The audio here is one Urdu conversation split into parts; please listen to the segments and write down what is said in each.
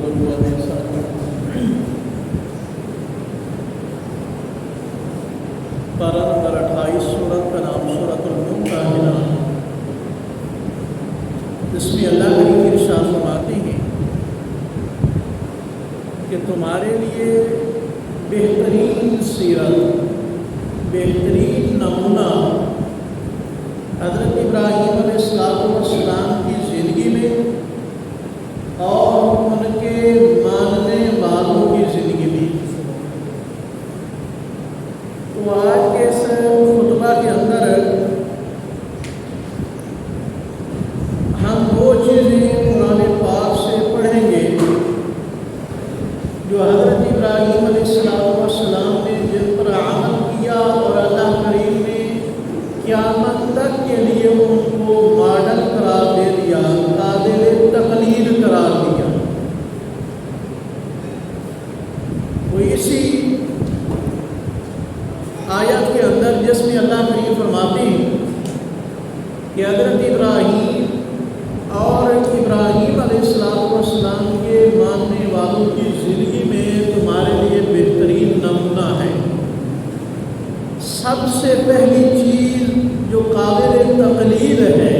قبول ہوا میرے ساتھ۔ پارہ نمبر 28 سورت کا نام سورۃ الممتحنہ۔ اس میں اللہ کریم ارشاد فرماتے ہیں کہ تمہارے لیے بہترین سیرت، بہترین نمونہ حضرت ابراہیم علیہ السلام کی زندگی میں اور ان کے ماننے والوں کی زندگی میں۔ تو آج کے اس خطبہ کے اندر ہم وہ چیزیں قرآن پاک سے پڑھیں گے جو حضرت ابراہیم علیہ السلام نے جن پر عمل کیا اور اللہ کریم نے قیامت تک کے لیے ان کو ماڈل قرار دے دیا، قابل تقلید قرار دیا۔ وہ اسی آیت کے اندر جس میں اللہ کریم فرماتے ہیں کہ حضرت ابراہیم اور ابراہیم علیہ السلام کے ماننے والوں کی زندگی میں تمہارے لیے بہترین نمونہ ہے۔ سب سے پہلی چیز جو قابل تقلید ہے،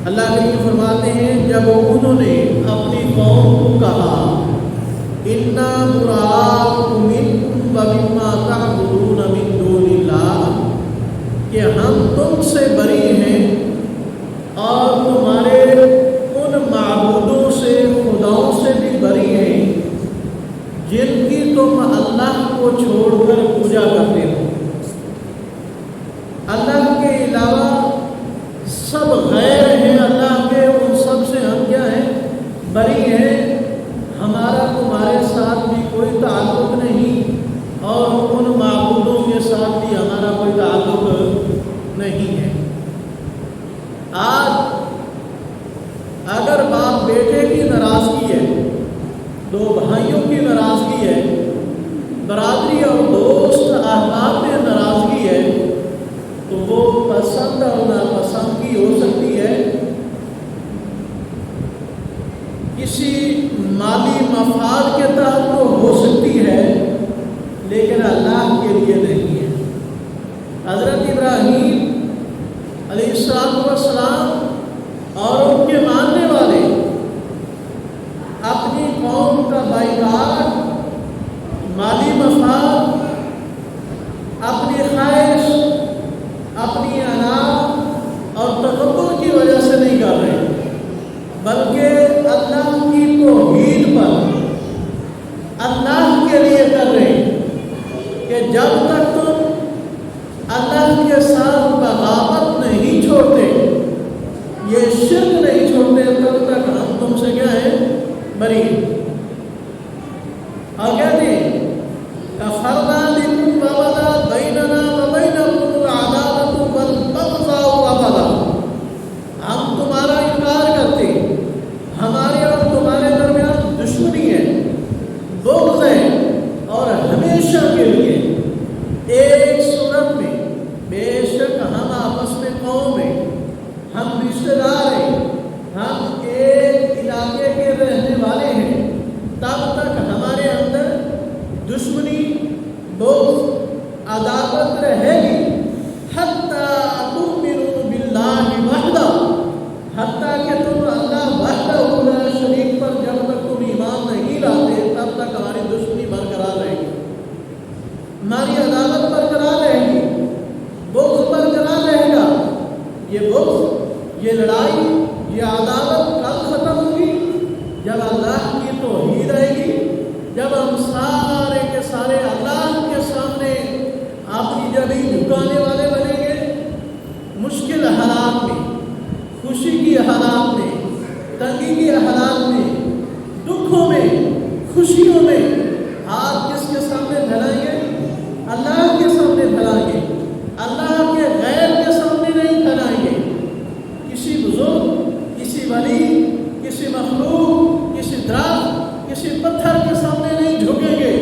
اللہ کریم فرماتے ہیں جب انہوں نے اپنی قوم کو کہا اِنَّا بُرَاءُ مِنْكُمْ وَمِمَّا تَعْبُدُونَ مِن دُونِ اللَّهِ، کہ ہم تم سے بری ہیں اور تمہارے ان معبودوں سے، خداؤں سے بھی بری ہیں جن کی تم اللہ کو چھوڑ کر پوجا کرتے ہو۔ اللہ کے علاوہ سب غیر ہیں، اللہ کے ان سب سے ہم کیا ہیں؟ بری ہیں۔ ہمارا تمہارے ساتھ بھی کوئی تعلق نہیں اور ان معبودوں کے ساتھ بھی ہمارا کوئی تعلق نہیں ہے۔ آج اگر باپ بیٹے کی ناراضگی ہے، دو بھائیوں کی ناراضگی ہے، برادری اور دوست احباب میں ناراضگی ہے، تو وہ پسند اور ناپسند کی ہو سکتی ہے، کسی مالی مفاد کے تحت تو ہو سکتی ہے، لیکن اللہ کے لیے نہیں ہے۔ حضرت ابراہیم علیہ السلام اور ان کے ماننے والے اپنی قوم کا بائیکاٹ، مالی مفاد، اپنی خواہش، اپنی انا اور تکبر کی وجہ سے نہیں کر رہے، بلکہ اللہ کی توحید پر، اللہ کے لیے کر رہے کہ جب تک تم اللہ کے ساتھ بغاوت نہیں چھوڑتے، یہ شرک نہیں چھوڑتے، تب تک ہم تم سے کیا ہے؟ بری۔ اور کہتے ہیں کفرنا بکم وبدا بیننا وبینکم العداوۃ والبغضاء ابدا، ہم تمہارا انکار کرتے، ہمارے اور تمہارے درمیان دشمنی ہے، بغض ہے، اور ہمیشہ کے لیے ایک صورت میں، بے شک ہم آپس میں قوم ہیں، ہم رشتہ دار ہیں، ہم ایک علاقے کے رہنے والے ہیں، تب تک ہمارے اندر دشمنی، بغض، عداوت رہے گی، حتیٰ تؤمنوا باللہ وحدہ، حتیٰ کہ تم اللہ وحدہ لا شریک پر جب تک تم ایمان نہیں لاتے تب تک ہماری دشمنی برقرار رہے گی، ہماری عداوت برقرار رہے گی، بغض برقرار رہے گا۔ یہ بغض، یہ لڑائی، یہ عداوت کب ختم ہوگی؟ جب اللہ کی توحید آئے گی، جب ہم سارے کے سارے اللہ کے سامنے اپنی جبیں جھکانے والے بنیں گے، مشکل حالات میں، خوشی کی حالات میں، تنگی کی حالات میں، دکھوں میں، خوشیوں میں ہاتھ کس کے سامنے پھیلائیں گے؟ اللہ کے سامنے پھیلائیں گے، اللہ کے غیر کے سامنے نہیں پھیلائیں گے۔ کسی بزرگ، کسی ولی، کسی مخلوق، کسی درخت، کسی پتھر کے سامنے نہیں جھکیں گے،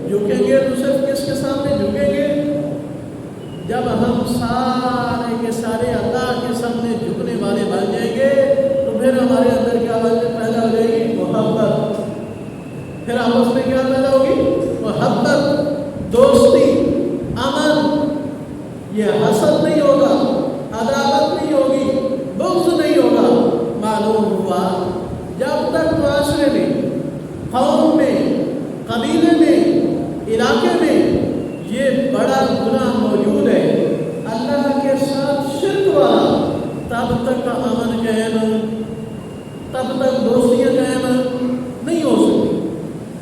جھکیں گے تو صرف کس کے سامنے جھکیں گے؟ جب ہم سارے کے سارے اللہ کے سامنے جھکنے والے بن جائیں گے تو پھر ہمارے اندر کیا بات پیدا ہو جائے گی؟ محبت، جب تک معاشرے میں، قوم میں، قبیلے میں، علاقے میں یہ بڑا گناہ موجود ہے، اللہ کے ساتھ شرک والا، تب تک کا امن قائم، تب تک دوستیاں قائم نہیں ہو سکتی،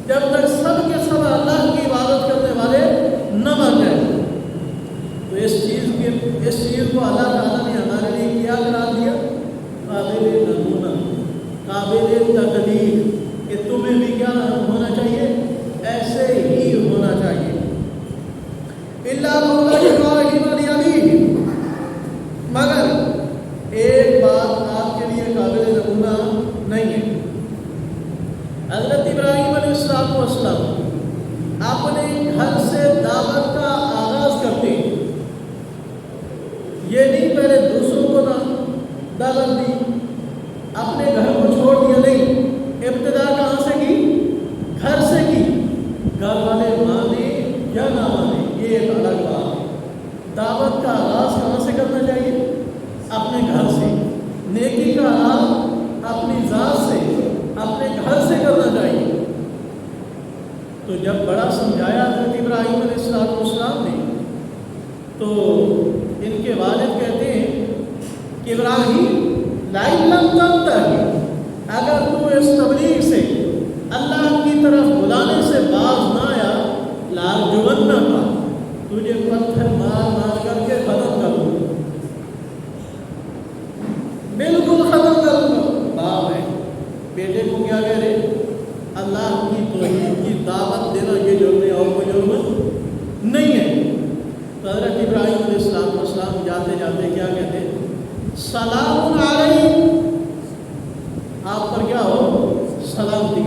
جب تک سب کے سب اللہ کی عبادت کرنے والے نہ بن جائیں۔ تو اس چیز کو اللہ تعالیٰ نے ہمارے لیے کیا قرار دیا؟ قابل نمونہ، قابل تقلید، کہ تمہیں بھی کیا ہونا چاہیے؟ ایسے ہی ہونا چاہیے۔ الا قول ابراہیم لابیہ، مگر ایک بات آپ کے لیے قابل نمونہ نہیں ہے۔ حضرت ابراہیم علیہ السلام اپنے گھر سے دعوت کا آغاز کرتے ہیں، یہ نہیں پہلے دوسروں کو دعوت دی، اپنے گھر کو چھوڑ دیا، نہیں، ابتدا کہاں سے کی؟ گھر سے کی۔ گھر والے مانے یا نہ مانے یہ ایک الگ بات ہے۔ دعوت کا آغاز کہاں سے کرنا چاہیے؟ اپنے گھر سے۔ نیکی کا آغاز اپنی ذات سے، اپنے گھر سے کرنا چاہیے۔ تو جب بڑا سمجھایا حضرت ابراہیم علیہ السلام نے، تو ان کے والد کہتے ہیں کہ ابراہیم لئن لم تنتہی، اگر تو اس تبلیغ سے، اللہ کی طرف بلانے سے باز نہ آیا، لارجمنک، تجھے پتھر مار مار کر کے ختم کر دوں، بالکل ختم کر دوں۔ باپ ہے، بیٹے کو کیا کہہ رہے؟ اللہ کی توحید کی دعوت دینا یہ جرم ہے، اور کوئی جرم نہیں ہے۔ تو حضرت ابراہیم علیہ السلام جاتے جاتے کیا کہتے ہیں؟ سلام علیکم، آپ پر کیا ہو؟ سلامتی۔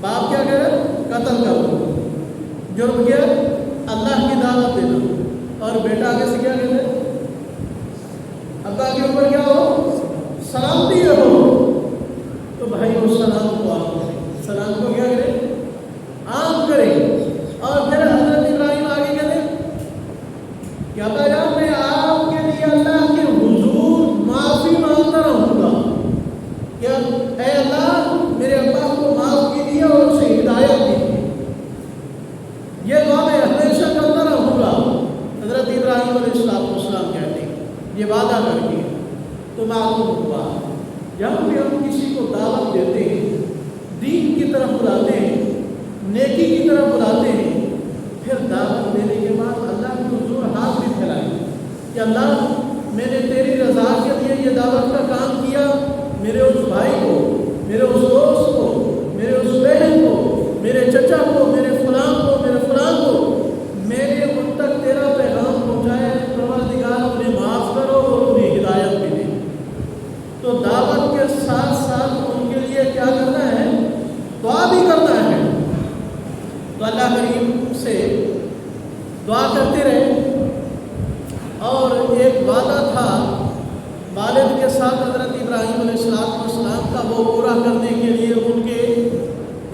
باپ کیا کہہ رہے؟ قتل کر دو۔ جرم کیا؟ اللہ کی دعوت دینا۔ اور بیٹا آگے سے کیا کہتے ہیں؟ ابا کے اوپر کیا ہو؟ سلامتی رہو۔ تو بھائی وہ سلام کو عام کریں، سلام کو کیا کریں؟ عام کریں۔ اور پھر حضرت ابراہیم آگے کہتے ہیں کہ ابا جان میں آپ کے لیے اللہ کے حضور معافی مانگتا رہوں گا کہ اے اللہ میرے ابا کو معاف کیجیے اور اسے ہدایت دیجیے، یہ دعا میں ہمیشہ کرتا رہوں گا۔ حضرت ابراہیم علیہ السلام کہتے ہیں یہ وعدہ کر کے۔ تو معلوم ہوا جب بھی ہم کسی کو دعوت دیتے ہیں، دین کی طرف بلاتے ہیں، نیکی کی طرف بلاتے ہیں، پھر دعوت دینے کے بعد اللہ کے حضور ہاتھ بھی پھیلائیں کہ اللہ میں نے تیری رضا کے لیے یہ دعوت کا کام کیا، میرے اس بھائی کو، میرے اس دوست کو، میرے اس بہن کو، میرے چچا کو، میرے فلاں کو، میرے فلاں کو، میں نے ان تک تیرا پیغام پہنچایا ہے، پروردگار انہیں معاف کرو اور انہیں ہدایت بھی دے۔ تو دعوت کے ساتھ ساتھ ان کے لیے کیا کرنا ہے؟ دعا بھی کرنا ہے۔ تو اللہ کریم سے دعا کرتے رہے۔ اور ایک وعدہ تھا والد کے ساتھ حضرت ابراہیم علیہ السلام کا، وہ پورا کرنے کے لیے ان کے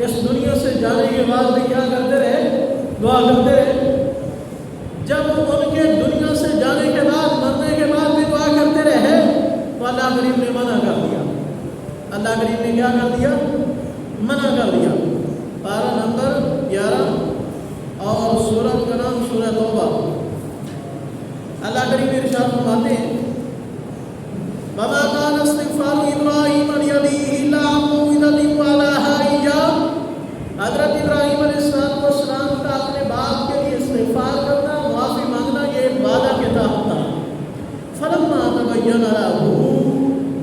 اس دنیا سے جانے کے بعد بھی کیا کرتے رہے؟ دعا کرتے رہے۔ جب ان کے دنیا سے جانے کے بعد، مرنے کے بعد بھی دعا کرتے رہے، تو اللہ کریم نے منع کر دیا۔ اللہ کریم نے کیا کر دیا؟ منع کر دیا۔ پارہ نمبر 11 اور سورت کا نام سورہ توبہ۔ اللہ کریم ارشاد فرماتے ہیں وَمَا كَانَ اسْتِغْفَارُ إِبْرَاهِيمَ لِأَبِيهِ إِلَّا عَن مَّوْعِظَةٍ وَعَدَهَا إِيَّاهُ۔ حضرت ابراہیم علیہ السلام کا اپنے باپ کے لیے استغفار کرنا، معافی مانگنا، یہ ایک وعدہ کے تحت تھا۔ فَلَمَّا تَبَيَّنَ لَهُ،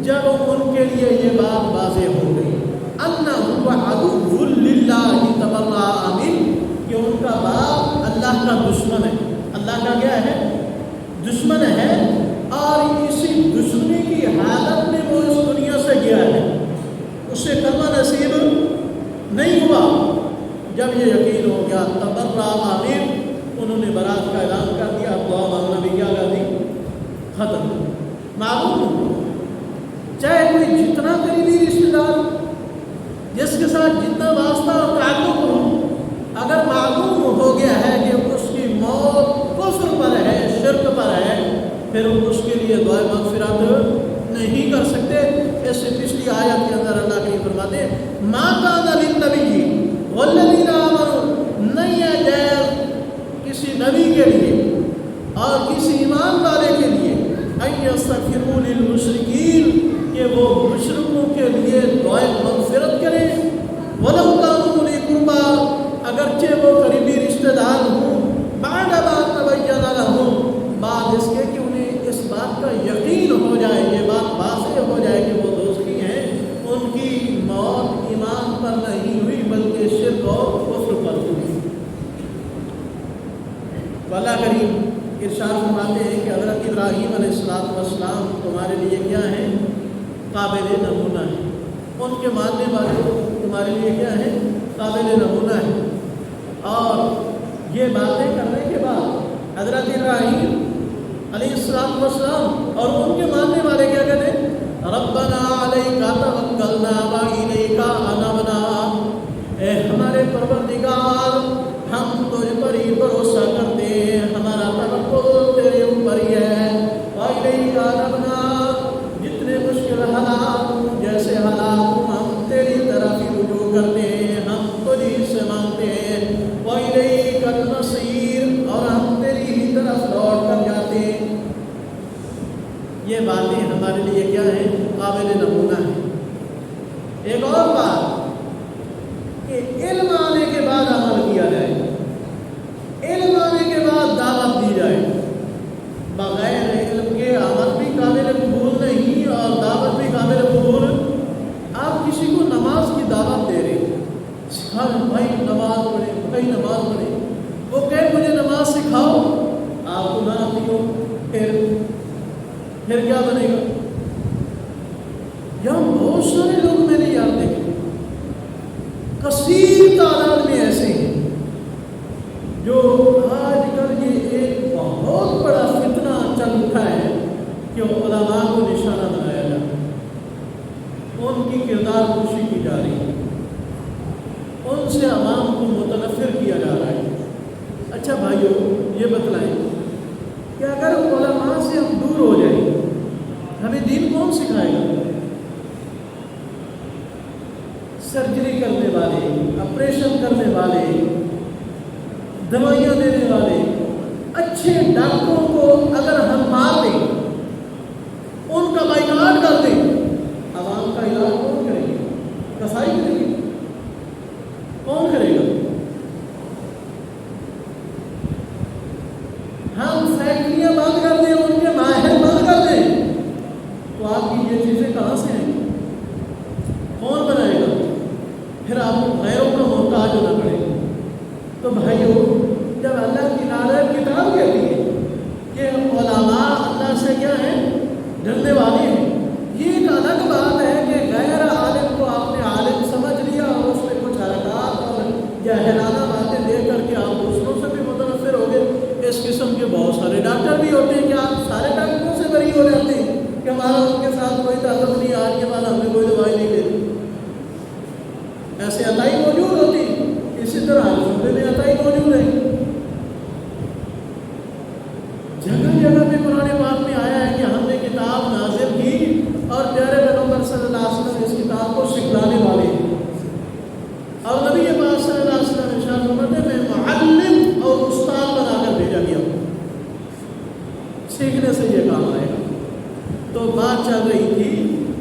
جب ان کے لیے یہ بات واضح ہو گئی، أَنَّهُ عَدُوٌّ لِلَّهِ تَبَرَّأَ مِنْهُ، کہ ان کا باپ اللہ کا دشمن ہے۔ اللہ کا کیا ہے؟ دشمن ہے۔ اور اسی دشمنی کی حالت میں وہ اس دنیا سے گیا ہے، اسے کلمہ نصیب نہیں ہوا۔ جب یہ یقین ہو گیا، تبرأ منہ، انہوں نے برات کا اعلان کر دیا، دعا مانگنا بھی کیا کر دی؟ ختم۔ معلوم ہو چاہے کوئی جتنا قریبی رشتہ دار، جس کے ساتھ جتنا واسطہ اور تعلق ہو، اگر معلوم ہو گیا ہے کہ اس کی موت کفر پر ہے، شرک پر ہے، پھر اس کے لیے دعائے مغفرت نہیں کر سکتے۔ اس سے پچھلی آیت کے اندر فرماتے ہیں ما کان للنبی والذین آمنوا، نہیں ہے جائز کسی نبی کے لیے اور کسی ایمان والے کے لیے ان یستغفروا للمشرکین، کہ وہ مشرکوں کے لیے دعائے مغفرت کریں، ولو کانوا اولی قربی، اگرچہ وہ قریبی رشتہ دار ہوں، بعد ما تبین لہم، بعد اس کے کہ انہیں اس بات کا یقین ہو جائے، یہ بات واضح ہو جائے کہ وہ دوستی ہیں، ان کی موت ایمان پر نہیں ہوئی بلکہ شرک اور کفر پر ہوئی۔ اللہ کریم ارشاد فرماتے ہیں کہ حضرت ابراہیم علیہ السلام تمہارے لیے کیا ہیں؟ قابل نمونہ ہے، ان کے ماننے والے تمہارے لیے کیا ہے؟ قابل نمونہ ہے۔ اور یہ باتیں کرنے کے بعد حضرت ابراہیم علیہ السلام اور ان کے ماننے والے کیا کہتے ہیں؟ ربنا علیک توکلنا والیک انبنا، اے ہمارے پروردگار ہم تجھ پر ہی بھروسہ کرتے ہیں، ہمارا توکل تیرے اوپر ہی ہے، والیک انبنا، جتنے مشکل حالات جیسے حالات ہم تیری طرف ہی رجوع کرتے ہیں، ہم تجھ سے مانگتے ہیں، والیک المصیر، اور ہم تیری ہی طرف لوٹ کر جاتے ہیں۔ یہ باتیں ہمارے لیے کیا ہیں؟ قابل نمونہ ہے۔ ایک اور بات کہ علم آنے کے بعد عمل کیا جائے، علم آنے کے بعد دعوت دی جائے، بغیر علم کے عمل بھی قابل قبول نہیں اور دعوت بھی قابل قبول۔ آپ کسی کو نماز کی دعوت دے رہے ہیں، ہر بھائی نماز پڑھے، بھائی نماز پڑھے، وہ کہے مجھے نماز سکھاؤ، آپ کو نہ آتی ہو، پھر کیا بنے گا؟ یہاں بہت سارے لوگ میں نے یاد دیکھے، کثیر تعداد میں ایسے ہیں جو آج کل یہ ایک بہت بڑا فتنہ چل اٹھا ہے کہ علماء کو نشانہ بنایا جاتا ہے، ان کی کردار کشی کی جا رہی ہے، ان سے عوام کو متنفر کیا جا رہا ہے۔ اچھا بھائیو، یہ بتلائیں کہ اگر علماء سے ہم دور ہو جائیں ہمیں دین کون سکھائے گا؟ سرجری کرنے والے، آپریشن کرنے والے، دوائیاں دینے والے اچھے ڈاکٹروں کو اگر ہم مار دیں، ان کا بائیکاٹ کر دیں، عوام کا علاج کون کرے گا؟ کسائی کرے گی؟ کون کرے گا؟ ہم فیکٹریاں بند کر دیں، ان کے ماہر بند کر دیں، تو آپ کی یہ چیزیں کہاں سے ہیں؟ کون بنائے گا؟ پھر آپ کو غیروں کا محتاج ہونا پڑے گا۔ تو بھائیو، جب اللہ کی نازل کتاب کہتی ہے کہ علماء اللہ سے کیا ہیں؟ ڈرنے والے ہیں، یہ ایک الگ بات ہے کہ غیر عالم کو آپ نے عالم سمجھ لیا اور اس میں کچھ حرکات اور جاہلانہ باتیں دے کر کے آپ دوسروں سے بھی متنفر ہو گئے۔ اس قسم کے بہت سارے ڈاکٹر بھی ہوتے ہیں کہ آپ سارے ڈاکٹروں سے بری ہو جاتے ہیں کہ ہمارا ان کے ساتھ کوئی تعلق نہیں، آج کے بعد ہم نے کوئی دوائی نہیں دی۔ ایسے عطائی موجود ہوتی، اسی طرح صوبے میں عطائی موجود ہے۔ جگہ جگہ پہ قرآن پاک میں آیا ہے کہ ہم نے کتاب نازل کی اور پیارے پیغمبر صلی اللہ علیہ وسلم اس کتاب کو سکھلانے والے ہیں، اور نبی پاک صلی اللہ علیہ وسلم ارشاد فرماتے ہیں میں معلم اور استاد بنا کر بھیجا گیا ہوں، سیکھنے سے یہ کام آئے گا۔ تو بات چل رہی تھی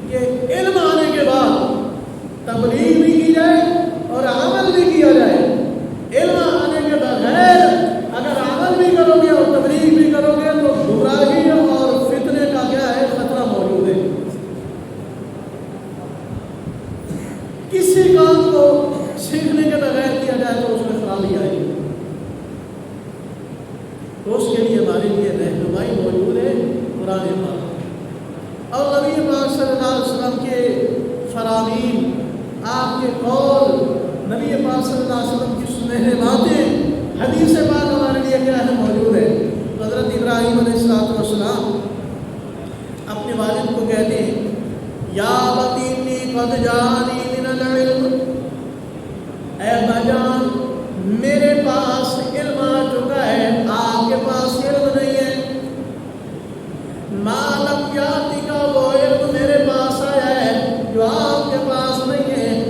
کہ علم آنے کے بعد تبلیغ بھی کی جائے اور عمل بھی کیا جائے۔ علم آنے کے بغیر اگر عمل بھی کرو گے اور تبلیغ بھی کرو گے تو گمراہی اور فتنے کا کیا ہے؟ خطرہ موجود ہے۔ کسی کام کو سیکھنے کے بغیر کیا جائے تو اس میں خرابی آئے گی، تو اس کے لیے ہمارے لیے رہنمائی موجود ہے قرآن پاک اور نبی پاک صلی اللہ علیہ وسلم کے فرامین، آپ کے قول، نبی پاک صلی اللہ علیہ وسلم کی سنہرے باتیں، حدیث پاک ہمارے لیے کیا ہے؟ موجود ہے۔ حضرت ابراہیم علیہ السلام اپنے والد کو کہتے ہیں یا ابتی انی قد جانی من العلم، اے اباجان میرے پاس علم آ چکا ہے، آپ کے پاس علم نہیں ہے۔ ما لم یاتی کا وہ علم میرے پاس آیا ہے جو آپ کے پاس نہیں ہے۔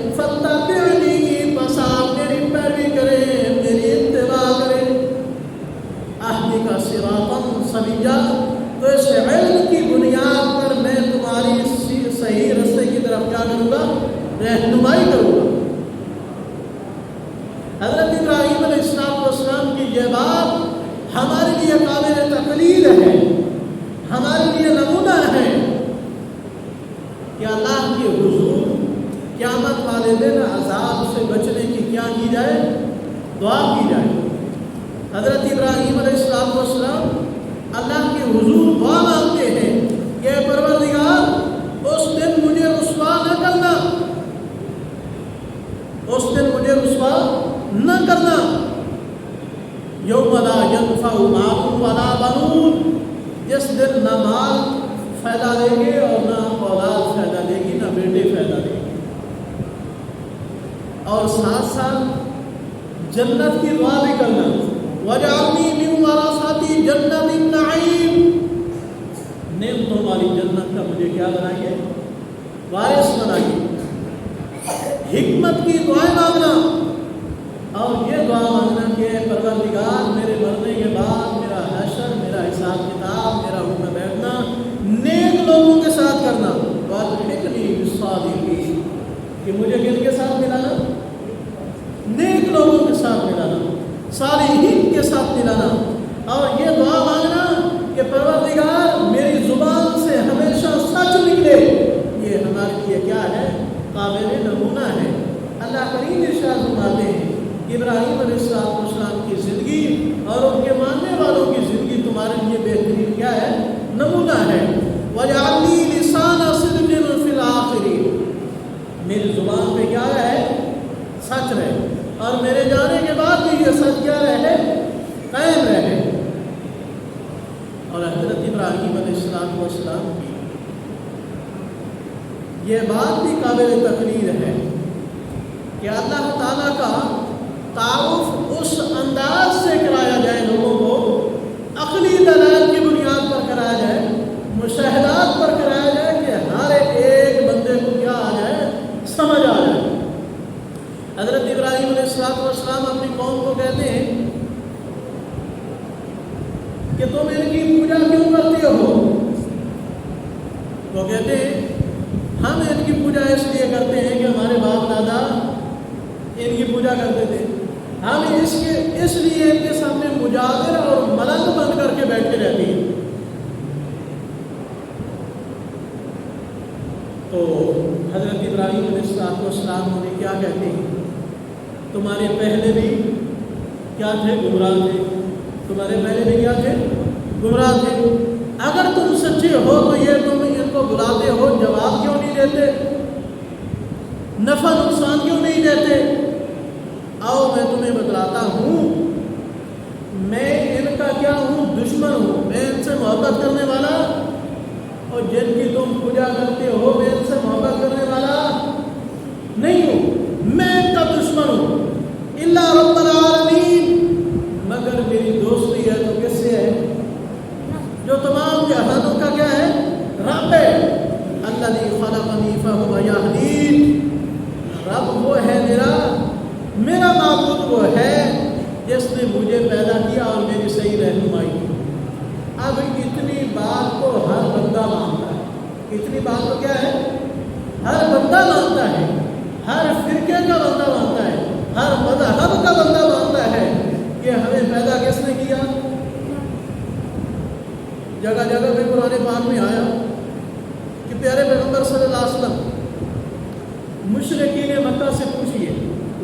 سویا، تو اس علم کی بنیاد پر میں تمہاری صحیح راستے کی طرف کیا کروں گا؟ رہنمائی کروں گا۔ حضرت ابراہیم علیہ السلام کی یہ بات ہمارے لیے قابل تقلید ہے، ہمارے لیے نمونہ ہے کہ اللہ کے حضور قیامت والے دن عذاب سے بچنے کی کیا کی جائے؟ دعا کی جائے۔ حضرت ابراہیم علیہ السلام اللہ کے حضور دعا مانگتے ہیں کہ پروردگار اس دن مجھے رسوا نہ کرنا، اس دن مجھے رسوا نہ کرنا۔ یوم لا ینفع مال ولا بنون، جس دن نہ مال فائدہ دے گے اور نہ اولاد فائدہ دے گی، نہ بیٹے فائدہ دے گی۔ اور ساتھ ساتھ جنت کی دعا بھی کرنا، وَجَعَلْنِي مِن وَرَثَةِ جَنَّةِ النَّعِيمِ، نعمتوں والی جنت کا مجھے کیا بنائیے؟ وارث بنائیے۔ حکمت کی دعائیں مانگنا، اور یہ دعا مانگنا کہ پروردگار میرے مرنے کے بعد میرا حشر، میرا حساب کتاب، میرا اٹھنا بیٹھنا نیک لوگوں کے ساتھ کرنا۔ وَأَلْحِقْنِي بِالصَّالِحِينَ، کہ مجھے کن کے ساتھ ملانا؟ نیک لوگوں کے ساتھ ملانا، صالحین کے ساتھ ملانا۔ اور یہ دعا مانگنا کہ پروردگار میری زبان سے ہمیشہ سچ نکلے، یہ ہمارے لیے کیا ہے؟ قابل نمونہ ہے۔ اللہ کریم ارشاد فرماتے ہیں ابراہیم علیہ السلام کی زندگی اور ان کے ماننے والوں کی زندگی تمہارے لیے بہترین کیا ہے؟ نمونہ ہے۔ وَجَعَلْنِي لِسَانَ صِدْقٍ فِي الْآخِرِينَ، میری زبان پہ کیا رہے؟ سچ رہے، اور میرے جانے کے بعد بھی یہ سچ کیا رہے؟ قائم رہے۔ اور حضرت ابراہیم علیہ السلام کی یہ بات بھی قابل تقریر ہے کہ اللہ تعالیٰ کا تعارف اس انداز سے کرایا جائے، لوگوں کو عقلی دلائل کی بنیاد پر کرایا جائے، مشاہدات پر کرایا جائے کہ ہر ایک بندے کو کیا آ جائے؟ سمجھ آ جائے۔ حضرت ابراہیم علیہ السلام اپنی قوم کو کہتے ہیں کہ تم ان کی پوجا کیوں کرتے ہو؟ وہ کہتے ہیں ہم ان کی پوجا اس لیے کرتے ہیں کہ ہمارے باپ دادا ان کی پوجا کرتے تھے، ہم اس لیے ان کے سامنے مجادر اور ملنگ بن کر کے بیٹھے رہتے ہیں۔ تو حضرت ابراہیم علیہ السلام نے کیا کہتے ہیں؟ تمہارے پہلے بھی کیا تھے؟ گمراہ تھے۔ تمہارے پہلے بھی کیا تھے؟ گمراہ تھے۔ اگر تم سچے ہو تو یہ تم ان کو بلاتے ہو، جواب کیوں نہیں دیتے؟ نفع نقصان کیوں نہیں دیتے؟ آؤ میں تمہیں بتلاتا ہوں، میں ان کا کیا ہوں؟ دشمن ہوں۔ میں ان سے محبت کرنے والا، اور جن کی تم پوجا کرتے ہو میں ان سے محبت کرنے والا نہیں ہوں، میں ان کا دشمن ہوں۔ الا رب العالمین، مگر میری دوستی ہے تو کس سے ہے؟ جو تمام جہانوں کا کیا ہے؟ رب ہے۔ الذی خلقنی فہو یہدین، رب وہ ہے میرا معبود وہ ہے جس نے مجھے پیدا کیا اور میری صحیح رہنمائی کی۔ اب اتنی بات کو ہر بندہ مانتا ہے، اتنی بات تو کیا ہے؟ ہر بندہ مانتا ہے، ہر فرقے کا بندہ مانتا ہے، ہر مذہب کا بندہ مانتا ہے کہ ہمیں پیدا کس نے کیا۔ جگہ جگہ پہ قرآن پاک میں آیا کہ پیارے پیغمبر صلی اللہ علیہ وسلم مشرکین مکہ سے پوچھئے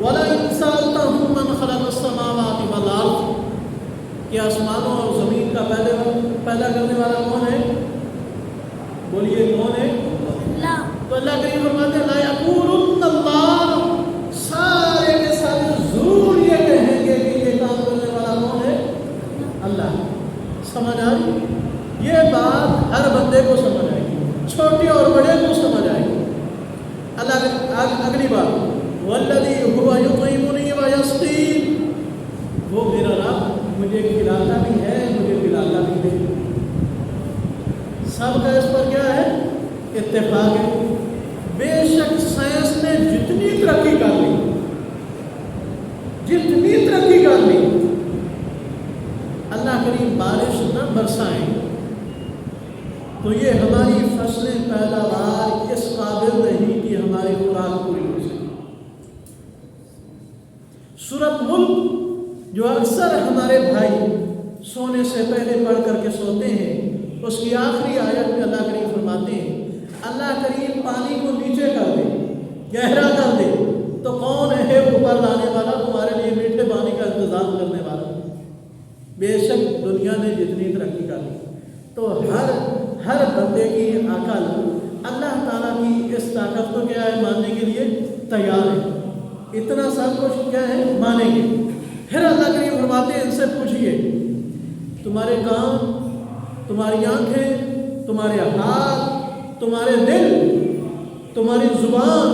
وَلَئِن سَأَلْتَهُم مَّنْ خَلَقَ السَّمَاوَاتِ وَالْأَرْضَ، کہ آسمانوں اور زمین کا پیدا کرنے والا کون ہے؟ بولیے کون ہے؟ اللہ۔ تو اللہ کریم فرماتے ہیں لَيَقُولُنَّ اللَّهُ، سارے کے سارے ضرور یہ کہیں گے کہ یہ کام کرنے والا کون ہے؟ اللہ۔ سمجھ آئی؟ یہ بات ہر بندے کو سمجھ آئے گی، چھوٹے اور بڑے کو سمجھ آئے گی۔ اللہ اگلی بات والذی هو یطعمنی ویسقین، وہ میرا رب مجھے کھلاتا بھی ہے، مجھے پلاتا بھی ہے۔ سب کا اس پر کیا ہے؟ اتفاق ہے۔ بے شک سائنس نے جتنی ترقی کر لی، جتنی ترقی کر لی، اللہ کریم بارش نہ برسائیں تو یہ ہماری فصلیں پیداوار اس قابل نہیں کہ ہماری خوراک پوری ہو سکے۔ سورۃ ملک جو اکثر ہمارے بھائی سونے سے پہلے پڑھ کر کے سوتے ہیں، اس کی آخری آیت میں اللہ کریم فرماتے ہیں اللہ کریم پانی کو نیچے کر دے، گہرا کر دے تو کون ہے اوپر لانے والا، تمہارے لیے میٹھے پانی کا انتظام کرنے والا۔ بے شک دنیا نے جتنی ترقی کر لی تو ہر بندے کی عقل اللہ تعالیٰ کی اس طاقت کو کیا ہے ماننے کے لیے تیار ہے، اتنا سب کچھ کیا ہے مانیں گے۔ پھر اللہ کریم فرماتے ہیں ان سے پوچھئے تمہارے کان، تمہاری آنکھیں، تمہارے ہاتھ، تمہارے دل، تمہاری زبان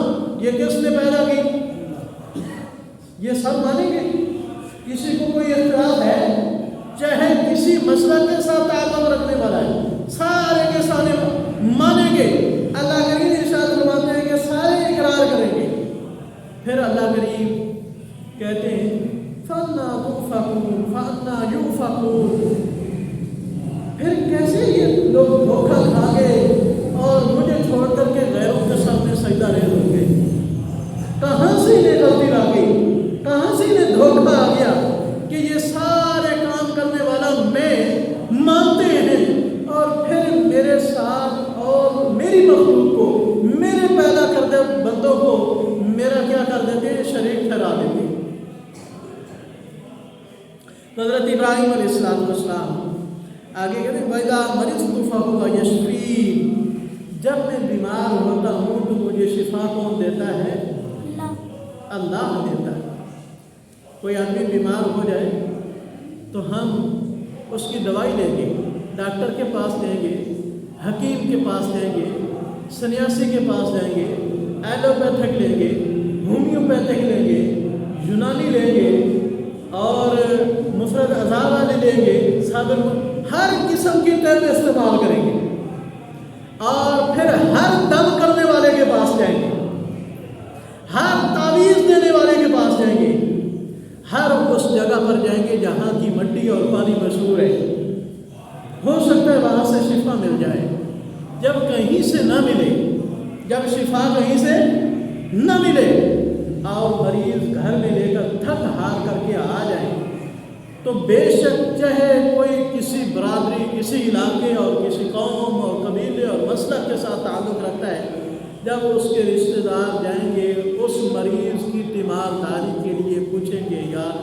یہ کس نے پیدا کی؟ یہ سب مانیں گے؟ کسی کو کوئی اختلاف ہے؟ چاہے کسی مسئلہ کے ساتھ تعلق رکھنے والا ہے، سارے کے سارے مانیں گے۔ اللہ کریم ارشاد فرماتے ہیں کہ سارے اقرار کریں گے۔ پھر اللہ کریم کہتے ہیں فَأَنَّىٰ تُؤْفَكُونَ فَأَنَّىٰ يُؤْفَكُونَ، پھر کیسے یہ لوگ دھوکہ کھا گئے اور مجھے چھوڑ کر کے غیروں کے سامنے سجدہ ریز ہو گئے؟ کہاں سے انہیں غلطی آ گئی؟ کہاں سے انہیں دھوکہ آ گیا کہ یہ سارے کام کرنے والا میں مانتے ہیں اور پھر میرے ساتھ اور میری مخلوق کو، میرے پیدا کردہ بندوں کو میرا کیا کر دیتے ہیں؟ شریک ٹھہرا دیتے ہیں۔ حضرت ابراہیم علیہ السلام آگے کہتے ہیں وَإِذَا مَرِضْتُ فَهُوَ يَشْفِينِ، جب میں بیمار ہوتا ہوں تو مجھے شفا کون دیتا ہے؟ اللہ دیتا ہے۔ کوئی آدمی بیمار ہو جائے تو ہم اس کی دوائی لیں گے، ڈاکٹر کے پاس لیں گے، حکیم کے پاس لیں گے، سنیاسی کے پاس جائیں گے، ایلوپیتھک لیں گے، ہومیوپیتھک لیں گے، یونانی لیں گے اور مفرد اعضاء والے لیں گے، ہر قسم کی طب استعمال کریں گے اور پھر ہر دم کرنے والے کے پاس جائیں گے، ہر تعویذ دینے والے کے پاس جائیں گے، ہر اس جگہ پر جائیں گے جہاں کی مٹی اور پانی مشہور ہے، ہو سکتا ہے وہاں سے شفا مل جائے۔ جب کہیں سے نہ ملے، جب شفا کہیں سے نہ ملے اور مریض گھر میں لے کر تھک ہار کر کے آ جائے تو بے شک چاہے کوئی کسی برادری، کسی علاقے اور کسی قوم اور قبیلے اور مسلک کے ساتھ تعلق رکھتا ہے، جب اس کے رشتہ دار جائیں گے اس مریض کی تیمارداری کے لیے پوچھیں گے یار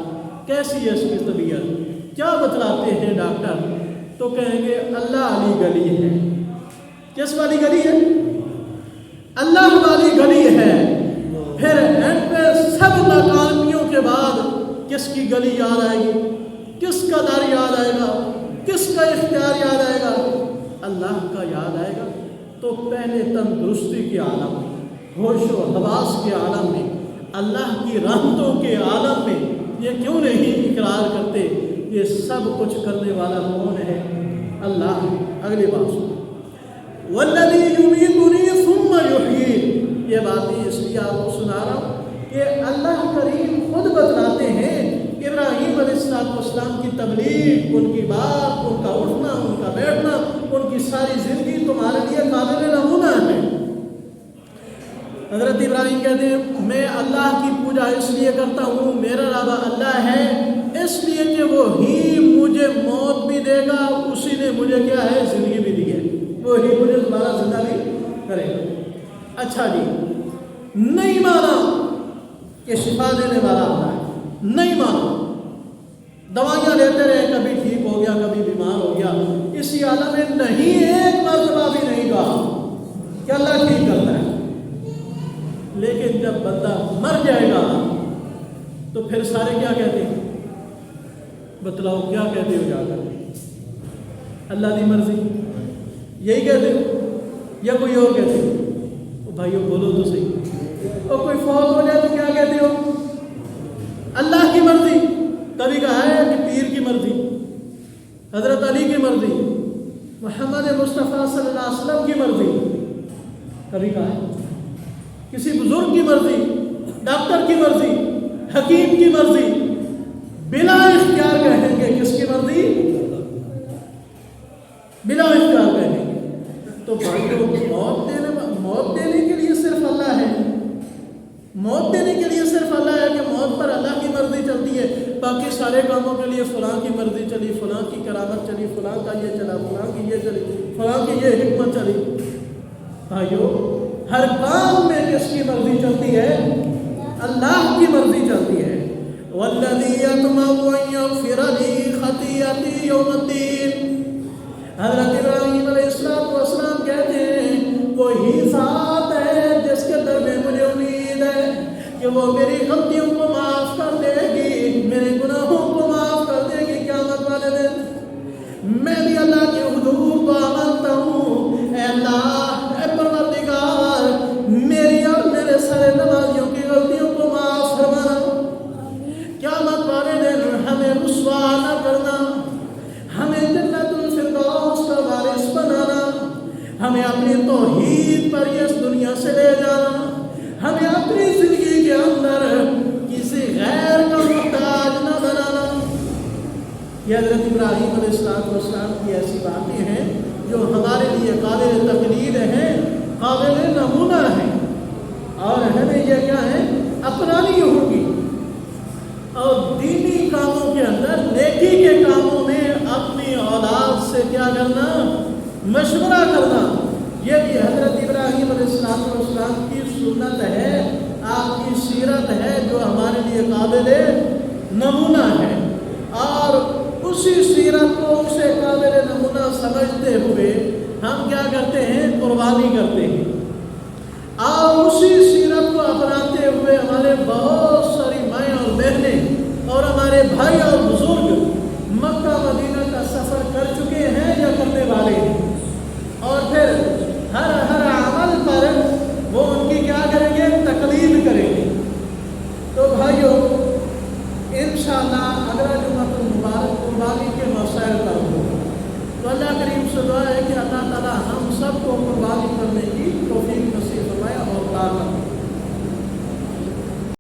کیسی ہے اس کی طبیعت، کیا بتلاتے ہیں ڈاکٹر، تو کہیں گے اللہ علی گلی ہے۔ کس والی گلی ہے؟ اللہ والی گلی ہے۔ پھر اینڈ پہ سب ناکامیوں کے بعد کس کی گلی یاد آئے گی؟ کس کا در یاد آئے گا؟ کس کا اختیار یاد آئے گا؟ اللہ کا یاد آئے گا۔ تو پہلے تندرستی کے عالم میں، ہوش و حواس کے عالم میں، اللہ کی رحمتوں کے عالم میں یہ کیوں نہیں اقرار کرتے یہ سب کچھ کرنے والا کون ہے؟ اللہ ہے۔ اگلی بات سنو، والذی یمیتنی ثم یحیین، یہ باتیں اس لیے آپ کو سنا رہا ہوں کہ اللہ کریم خود بتلاتے ہیں ابراہیم علیہ السلام کی تبلیغ، ان کی بات، ان کا اٹھنا، ان کا بیٹھنا، ان کی ساری زندگی تمہارے لیے قابل نمونہ ہے۔ حضرت ابراہیم کہتے ہیں میں اللہ کی پوجا اس لیے کرتا ہوں، میرا رب اللہ ہے اس لیے کہ وہی مجھے موت بھی دے گا، اسی نے مجھے کیا ہے زندگی بھی دی ہے، وہی مجھے دوبارہ زندہ بھی کرے گا۔ اچھا جی، نہیں مانا کہ شفا دینے والا اللہ ہے، نہیں مانا، دوائیاں لیتے رہے، کبھی ٹھیک ہو گیا، کبھی بیمار ہو گیا، اسی عالم میں نہیں ایک مرتبہ بھی نہیں کہا کہ اللہ ٹھیک کرتا ہے۔ لیکن جب بندہ مر جائے گا تو پھر سارے کیا کہتے ہیں؟ بتلاؤ کیا کہتے ہو جا کر؟ اللہ کی مرضی یہی کہتے ہو یا کوئی اور کہتے ہو؟ بھائیو بولو تو صحیح۔ اور کوئی فوت ہو جائے تو کیا کہتے ہو؟ اللہ کی مرضی۔ کبھی کہا ہے کہ پیر کی مرضی، حضرت علی کی مرضی، محمد مصطفیٰ صلی اللہ علیہ وسلم کی مرضی؟ کبھی کہا ہے کسی بزرگ کی مرضی، ڈاکٹر کی مرضی، حکیم کی مرضی؟ بلا اختیار کہیں گے کس کی مرضی؟ بلا اختیار کہیں گے۔ بھائیوں موت دینے کے لیے صرف اللہ ہے، موت دینے کے لیے صرف اللہ ہے کہ موت پر اللہ کی مرضی چلتی ہے، باقی سارے کاموں کے لیے فلاں کی مرضی چلی، فلاں کی کرامت چلی، فلاں کا یہ چلا، فلاں کی یہ چلی، فلاں کی یہ حکمت چلی۔ بھائیو ہر کام میں کس کی مرضی چلتی ہے؟ اللہ کی مرضی چلتی ہے۔ وَالَّذِي يَطْمَعُ أَن يَغْفِرَ لِي خَطِيئَتِي يَوْمَ الدِّينِ۔ حضرت ابراہیم علیہ السلام کہتے ہیں وہی ذات ہے جس کے در میں مجھے امید ہے کہ وہ میری غلطیوں کو معاف کر دے گی، میرے گناہوں کو معاف کر دے گی قیامت والے دن۔ میں بھی اللہ کے حضور کو مانتا ہوں، اے اللہ، اے پروردگار، میری اور میرے سارے نمازیوں کی غلطیوں کو معاف فرمانا، قیامت والے دن ہمیں رسوا نہ کرنا، ہمیں جنت الفردوس کا وارث بنانا، ہمیں اپنی توحید پر اس دنیا سے لے جانا، ہمیں اپنی زندگی کے اندر کسی غیر کا محتاج نہ بنانا۔ یہ حضرت ابراہیم علیہ السلام کی ایسی باتیں ہیں جو ہمارے لیے قابل تقلید ہیں، قابل نمونہ ہیں، اور ہمیں یہ کیا ہے اپنانی ہوگی۔ اور دینی کاموں کے اندر، نیکی کے کاموں میں اپنی اولاد سے کیا کرنا؟ مشورہ کرنا۔ یہ بھی حضرت ابراہیم علیہ السلام کی سنت ہے، آپ کی سیرت ہے جو ہمارے لیے قابل نمونہ ہے، اور اسی سیرت کو اسے قابل نمونہ سمجھتے ہوئے ہم کیا کرتے ہیں؟ قربانی کرتے ہیں، اور اسی سیرت کو اپناتے ہوئے ہمارے بہت ساری مائیں اور بہنیں اور ہمارے بھائی اور بزرگ مکہ مدینہ کا سفر کر چکے ہیں یا کرنے والے ہیں، اور پھر ہر عمل پر وہ ان کی کیا کریں گے؟ تقلید کریں گے۔ تو بھائیو انشاءاللہ اگلا جمعہ المبارک قربانی کے مسائل پر ہوگا، تو اللہ کریم سے دعا ہے کہ اللہ تعالی ہم سب کو قربانی کرنے کی توفیق نصیب فرمائے اور طاقت